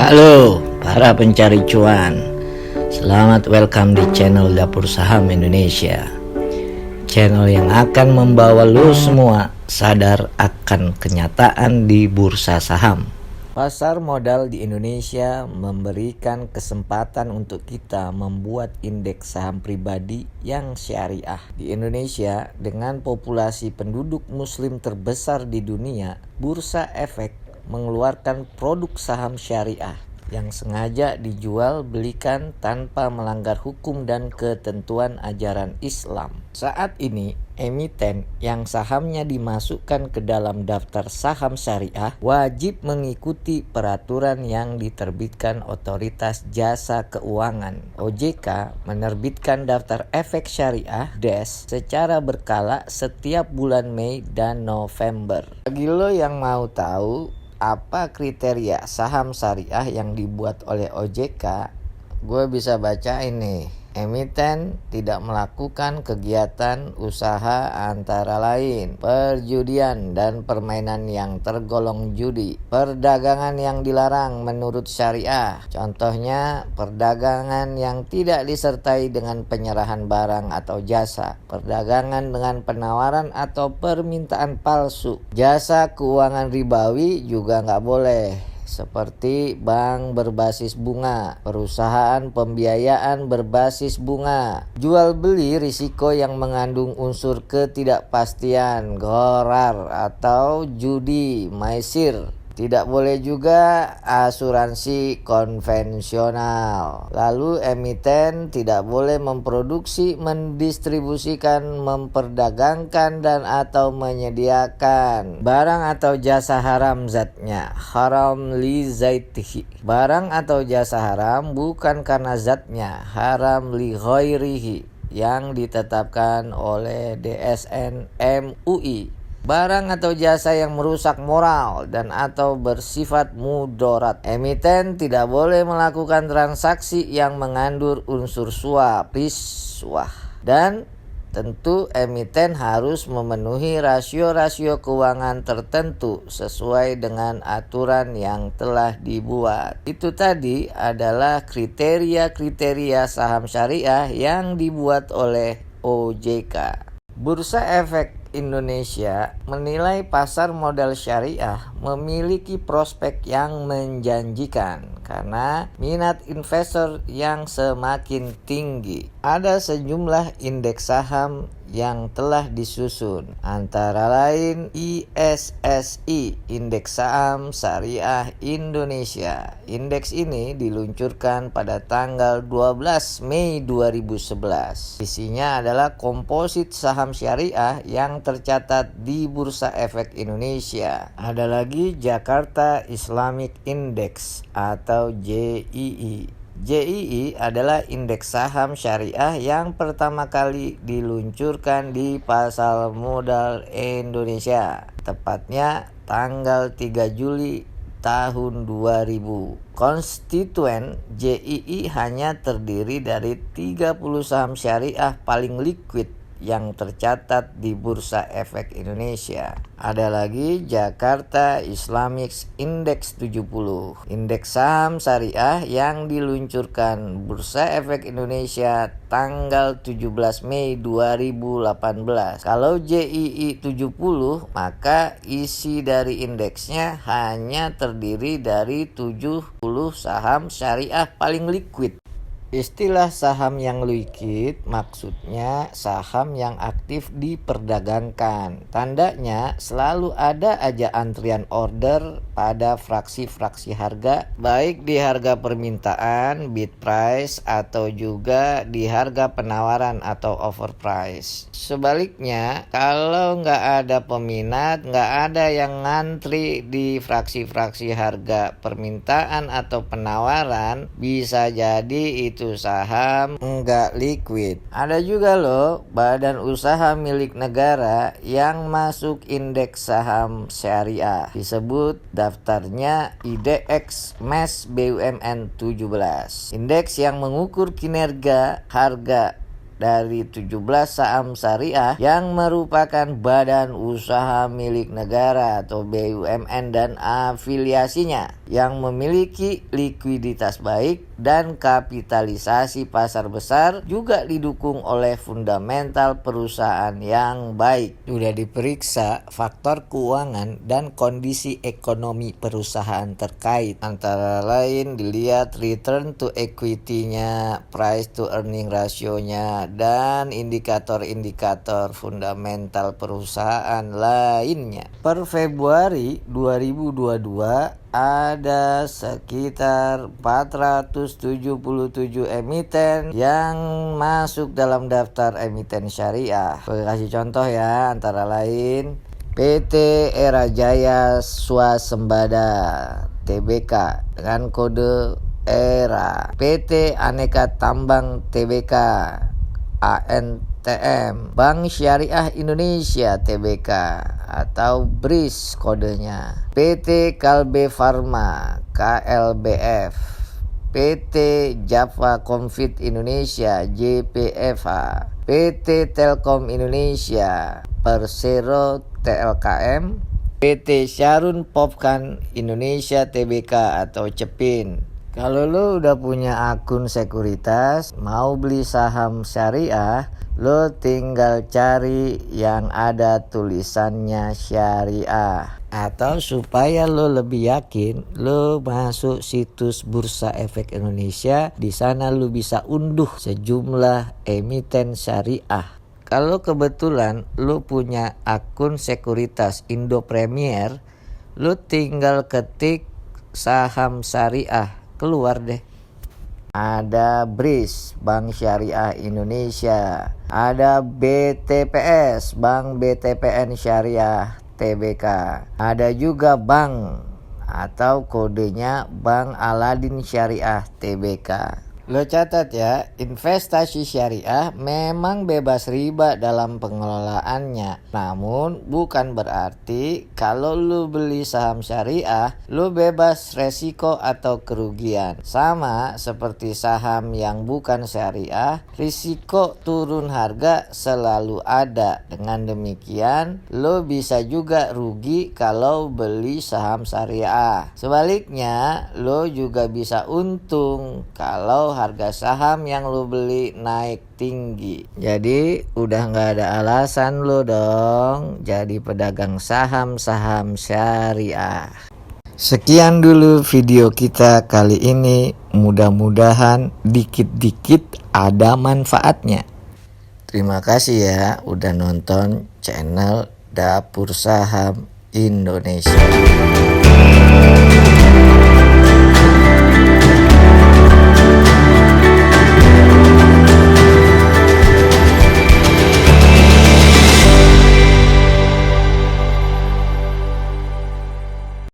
Halo para pencari cuan, selamat welcome di channel Dapur Saham Indonesia. Channel yang akan membawa lo semua sadar akan kenyataan di bursa saham. Pasar modal di Indonesia memberikan kesempatan untuk kita membuat indeks saham pribadi yang syariah. Di Indonesia, dengan populasi penduduk muslim terbesar di dunia, Bursa Efek mengeluarkan produk saham syariah yang sengaja dijual belikan tanpa melanggar hukum dan ketentuan ajaran Islam. Saat ini, emiten yang sahamnya dimasukkan ke dalam daftar saham syariah wajib mengikuti peraturan yang diterbitkan Otoritas Jasa Keuangan (OJK) menerbitkan daftar efek syariah (DES) secara berkala setiap bulan Mei dan November. Bagi lo yang mau tahu apa kriteria saham syariah yang dibuat oleh OJK, gue bisa baca ini. Emiten tidak melakukan kegiatan usaha antara lain perjudian dan permainan yang tergolong judi, perdagangan yang dilarang menurut syariah, contohnya perdagangan yang tidak disertai dengan penyerahan barang atau jasa, perdagangan dengan penawaran atau permintaan palsu, jasa keuangan ribawi juga nggak boleh, seperti bank berbasis bunga, perusahaan pembiayaan berbasis bunga, jual beli risiko yang mengandung unsur ketidakpastian, ghorar atau judi, maisir. Tidak boleh juga asuransi konvensional. Lalu emiten tidak boleh memproduksi, mendistribusikan, memperdagangkan dan atau menyediakan barang atau jasa haram zatnya, haram li zaitihi. Barang atau jasa haram bukan karena zatnya, haram li ghairihi, yang ditetapkan oleh DSN MUI. Barang atau jasa yang merusak moral dan atau bersifat mudarat. Emiten tidak boleh melakukan transaksi yang mengandung unsur suap, riswah. Dan tentu emiten harus memenuhi rasio-rasio keuangan tertentu sesuai dengan aturan yang telah dibuat. Itu tadi adalah kriteria-kriteria saham syariah yang dibuat oleh OJK. Bursa Efek Indonesia menilai pasar modal syariah memiliki prospek yang menjanjikan karena minat investor yang semakin tinggi. Ada sejumlah indeks saham yang telah disusun, antara lain ISSI, Indeks Saham Syariah Indonesia. Indeks ini diluncurkan pada tanggal 12 Mei 2011. Isinya adalah komposit saham syariah yang tercatat di Bursa Efek Indonesia. Ada lagi Jakarta Islamic Index atau JII. JII adalah indeks saham syariah yang pertama kali diluncurkan di pasar modal Indonesia, tepatnya tanggal 3 Juli tahun 2000. Konstituen JII hanya terdiri dari 30 saham syariah paling liquid yang tercatat di Bursa Efek Indonesia. Ada lagi Jakarta Islamic Index 70, indeks saham syariah yang diluncurkan Bursa Efek Indonesia tanggal 17 Mei 2018. Kalau JII 70, maka isi dari indeksnya hanya terdiri dari 70 saham syariah paling liquid. Istilah saham yang liquid maksudnya saham yang aktif diperdagangkan. Tandanya selalu ada aja antrian order pada fraksi-fraksi harga, baik di harga permintaan bid price atau juga di harga penawaran atau offer price. Sebaliknya, kalau nggak ada peminat, nggak ada yang ngantri di fraksi-fraksi harga permintaan atau penawaran, bisa jadi itu saham enggak liquid. Ada juga loh badan usaha milik negara yang masuk indeks saham syariah, disebut daftarnya IDX MES BUMN 17. Indeks yang mengukur kinerja harga dari 17 saham syariah yang merupakan badan usaha milik negara atau BUMN dan afiliasinya. yang memiliki likuiditas baik dan kapitalisasi pasar besar, juga didukung oleh fundamental perusahaan yang baik. Sudah diperiksa faktor keuangan dan kondisi ekonomi perusahaan terkait, antara lain dilihat return to equity-nya, price to earning ratio-nya, dan indikator-indikator fundamental perusahaan lainnya. Per Februari 2022 ada sekitar 477 emiten yang masuk dalam daftar emiten syariah. Saya kasih contoh ya, antara lain PT Era Jaya Swasembada Tbk dengan kode ERA, PT Aneka Tambang Tbk ANTM, Bank Syariah Indonesia Tbk atau BRIS kodenya, PT Kalbe Farma KLBF, PT Java Confit Indonesia JPFA, PT Telkom Indonesia Persero TLKM, PT Syarun Popkan Indonesia Tbk atau CEPIN. Kalau lo udah punya akun sekuritas, mau beli saham syariah, lo tinggal cari yang ada tulisannya syariah. Atau supaya lo lebih yakin, lo masuk situs Bursa Efek Indonesia. Di sana lo bisa unduh sejumlah emiten syariah. Kalau kebetulan lo punya akun sekuritas Indo Premier, lo tinggal ketik saham syariah, keluar deh. Ada BRIS, Bank Syariah Indonesia. Ada BTPS, Bank BTPN Syariah Tbk. Ada juga bank atau kodenya Bank Aladin Syariah Tbk. Lo catat ya, investasi syariah memang bebas riba dalam pengelolaannya. Namun bukan berarti kalau lo beli saham syariah, lo bebas resiko atau kerugian. Sama seperti saham yang bukan syariah, risiko turun harga selalu ada. Dengan demikian, lo bisa juga rugi kalau beli saham syariah. Sebaliknya, lo juga bisa untung kalau harga saham yang lo beli naik tinggi. Jadi udah gak ada alasan lo dong jadi pedagang saham-saham syariah. Sekian dulu video kita kali ini. Mudah-mudahan dikit-dikit ada manfaatnya. Terima kasih ya udah nonton channel Dapur Saham Indonesia.